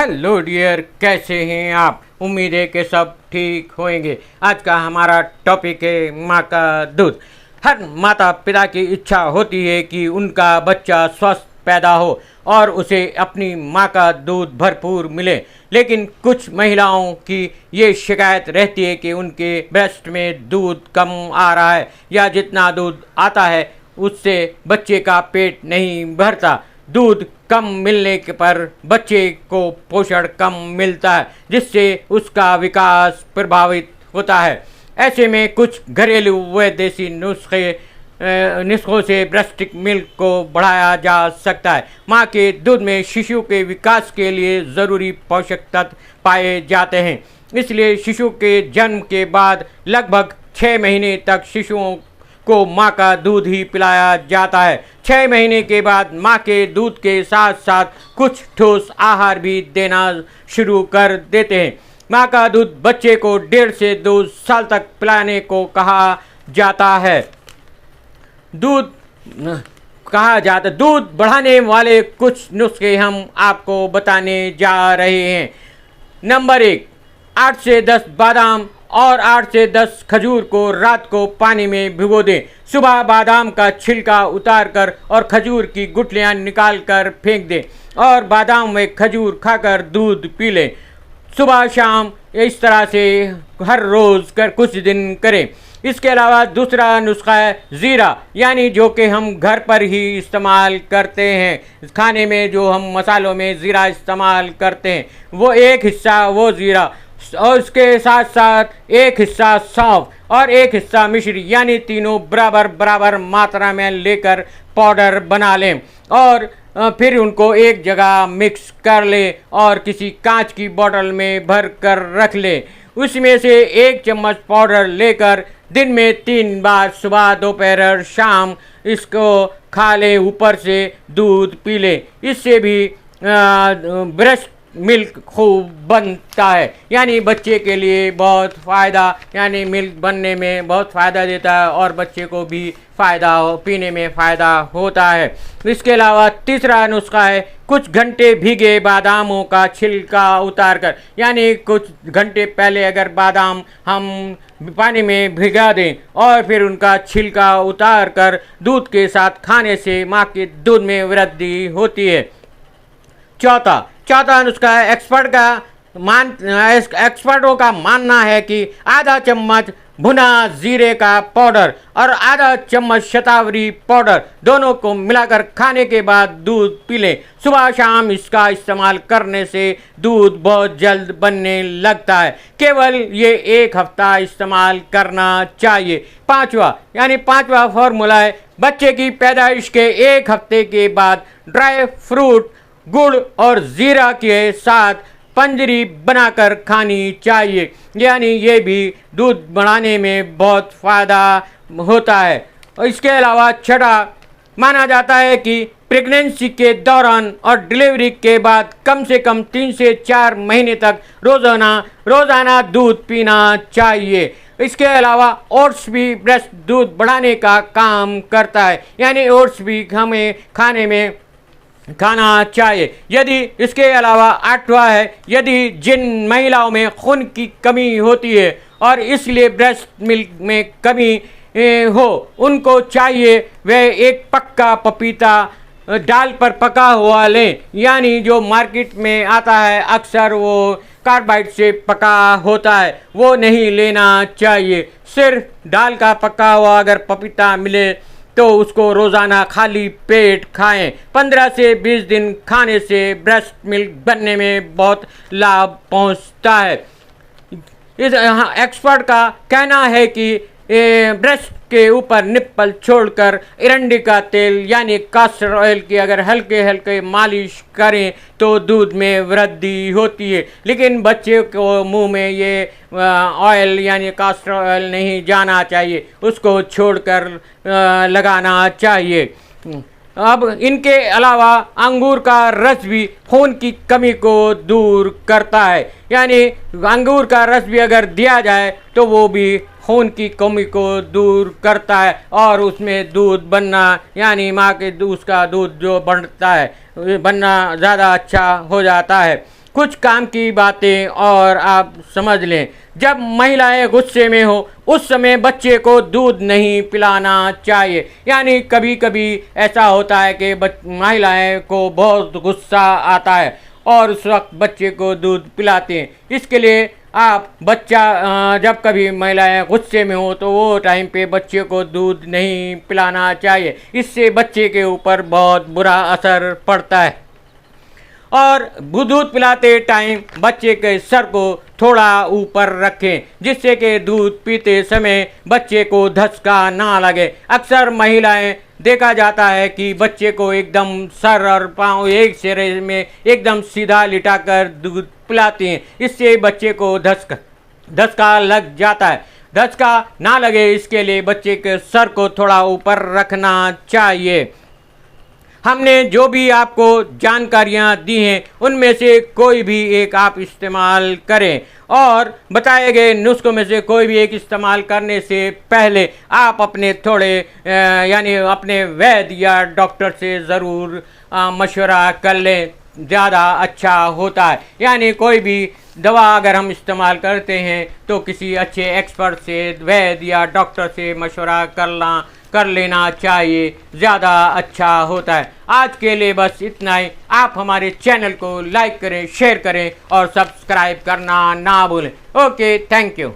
Hello dear, कैसे हैं आप। उम्मीद है कि सब ठीक होंगे। आज का हमारा टॉपिक है माँ का दूध। हर माता पिता की इच्छा होती है कि उनका बच्चा स्वस्थ पैदा हो और उसे अपनी माँ का दूध भरपूर मिले, लेकिन कुछ महिलाओं की ये शिकायत रहती है कि उनके ब्रेस्ट में दूध कम आ रहा है या जितना दूध आता है उससे बच्चे का पेट नहीं भरता। दूध कम मिलने पर बच्चे को पोषण कम मिलता है, जिससे उसका विकास प्रभावित होता है। ऐसे में कुछ घरेलू व देसी नुस्खों से ब्रेस्ट मिल्क को बढ़ाया जा सकता है। माँ के दूध में शिशु के विकास के लिए ज़रूरी पोषक तत्व पाए जाते हैं, इसलिए शिशु के जन्म के बाद लगभग 6 महीने तक शिशुओं को माँ का दूध ही पिलाया जाता है। 6 महीने के बाद माँ के दूध के साथ साथ कुछ ठोस आहार भी देना शुरू कर देते हैं। माँ का दूध बच्चे को 1.5 से 2 साल तक पिलाने को कहा जाता है। दूध बढ़ाने वाले कुछ नुस्खे हम आपको बताने जा रहे हैं। नंबर 1, 8 से 10 बादाम और 8 से 10 खजूर को रात को पानी में भिगो दें। सुबह बादाम का छिलका उतार कर और खजूर की गुठलियाँ निकाल कर फेंक दें और बादाम व खजूर खाकर दूध पी लें। सुबह शाम इस तरह से हर रोज़ कर कुछ दिन करें। इसके अलावा दूसरा नुस्खा है ज़ीरा, यानी जो कि हम घर पर ही इस्तेमाल करते हैं। खाने में जो हम मसालों में ज़ीरा इस्तेमाल करते हैं, वो एक हिस्सा वो ज़ीरा और उसके साथ साथ एक हिस्सा सौंफ और एक हिस्सा मिश्री, यानी तीनों बराबर मात्रा में लेकर पाउडर बना लें और फिर उनको एक जगह मिक्स कर लें और किसी कांच की बोतल में भर कर रख लें। उसमें से 1 चम्मच पाउडर लेकर दिन में 3 बार सुबह, दोपहर और शाम इसको खा लें। ऊपर से दूध पी लें। इससे भी ब्रेस्ट मिल्क खूब बनता है, यानी बच्चे के लिए बहुत फ़ायदा, यानी मिल्क बनने में बहुत फ़ायदा देता है और बच्चे को भी फ़ायदा पीने में फ़ायदा होता है। इसके अलावा तीसरा नुस्खा है कुछ घंटे भीगे बादामों का छिलका उतार कर, यानी कुछ घंटे पहले अगर बादाम हम पानी में भिगा दें और फिर उनका छिलका उतार कर दूध के साथ खाने से माँ के दूध में वृद्धि होती है। चौथा नुस्खा है एक्सपर्टों का मानना है कि आधा चम्मच भुना जीरे का पाउडर और आधा चम्मच शतावरी पाउडर दोनों को मिलाकर खाने के बाद दूध पी लें। सुबह शाम इसका इस्तेमाल करने से दूध बहुत जल्द बनने लगता है। केवल ये 1 हफ्ता इस्तेमाल करना चाहिए। पांचवा फॉर्मूला है बच्चे की पैदाइश के 1 हफ्ते के बाद ड्राई फ्रूट, गुड़ और ज़ीरा के साथ पंजरी बनाकर खानी चाहिए, यानी ये भी दूध बढ़ाने में बहुत फ़ायदा होता है। और इसके अलावा छठा, माना जाता है कि प्रेगनेंसी के दौरान और डिलीवरी के बाद कम से कम 3 से 4 महीने तक रोज़ाना दूध पीना चाहिए। इसके अलावा ओट्स भी ब्रेस्ट दूध बढ़ाने का काम करता है, यानी ओट्स भी हमें खाने में खाना चाहिए। यदि इसके अलावा 8वां है, यदि जिन महिलाओं में खून की कमी होती है और इसलिए ब्रेस्ट मिल्क में कमी हो, उनको चाहिए वह एक पक्का पपीता डाल पर पका हुआ लें, यानी जो मार्केट में आता है अक्सर वो कार्बाइड से पका होता है, वो नहीं लेना चाहिए। सिर्फ डाल का पका हुआ अगर पपीता मिले तो उसको रोज़ाना खाली पेट खाएं। 15 से 20 दिन खाने से ब्रेस्ट मिल्क बनने में बहुत लाभ पहुंचता है। इस एक्सपर्ट का कहना है कि ब्रेस्ट के ऊपर निप्पल छोड़कर एरंडी का तेल यानी कास्टर ऑयल की अगर हल्के मालिश करें तो दूध में वृद्धि होती है, लेकिन बच्चे को मुंह में ये ऑयल यानी कास्टर ऑयल नहीं जाना चाहिए, उसको छोड़कर लगाना चाहिए। अब इनके अलावा अंगूर का रस भी खून की कमी को दूर करता है, यानी अंगूर का रस भी अगर दिया जाए तो वो भी खून की कमी को दूर करता है और उसमें दूध बनना यानी माँ के दूध का दूध जो बनता है बनना ज़्यादा अच्छा हो जाता है। कुछ काम की बातें और आप समझ लें। जब महिलाएं गुस्से में हो उस समय बच्चे को दूध नहीं पिलाना चाहिए। यानी कभी कभी ऐसा होता है कि महिलाएं को बहुत गुस्सा आता है और उस वक्त बच्चे को दूध पिलाते हैं। इसके लिए आप जब कभी महिलाएं गुस्से में हो तो वो टाइम पे बच्चे को दूध नहीं पिलाना चाहिए। इससे बच्चे के ऊपर बहुत बुरा असर पड़ता है। और दूध पिलाते टाइम बच्चे के सर को थोड़ा ऊपर रखें जिससे कि दूध पीते समय बच्चे को धक्का ना लगे। अक्सर महिलाएं देखा जाता है कि बच्चे को एकदम सर और पाँव एक सिरे में एकदम सीधा लिटाकर दूध पिलाती हैं। इससे बच्चे को धक्का लग जाता है। धक्का ना लगे इसके लिए बच्चे के सर को थोड़ा ऊपर रखना चाहिए। हमने जो भी आपको जानकारियाँ दी हैं उनमें से कोई भी एक आप इस्तेमाल करें और बताए गए नुस्खों में से कोई भी एक इस्तेमाल करने से पहले आप अपने यानी अपने वैद्य या डॉक्टर से ज़रूर मशवरा कर लें, ज़्यादा अच्छा होता है। यानी कोई भी दवा अगर हम इस्तेमाल करते हैं तो किसी अच्छे एक्सपर्ट से, वैद्य या डॉक्टर से मशवरा कर लेना चाहिए, ज़्यादा अच्छा होता है। आज के लिए बस इतना ही। आप हमारे चैनल को लाइक करें, शेयर करें और सब्सक्राइब करना ना भूलें। Okay, thank you.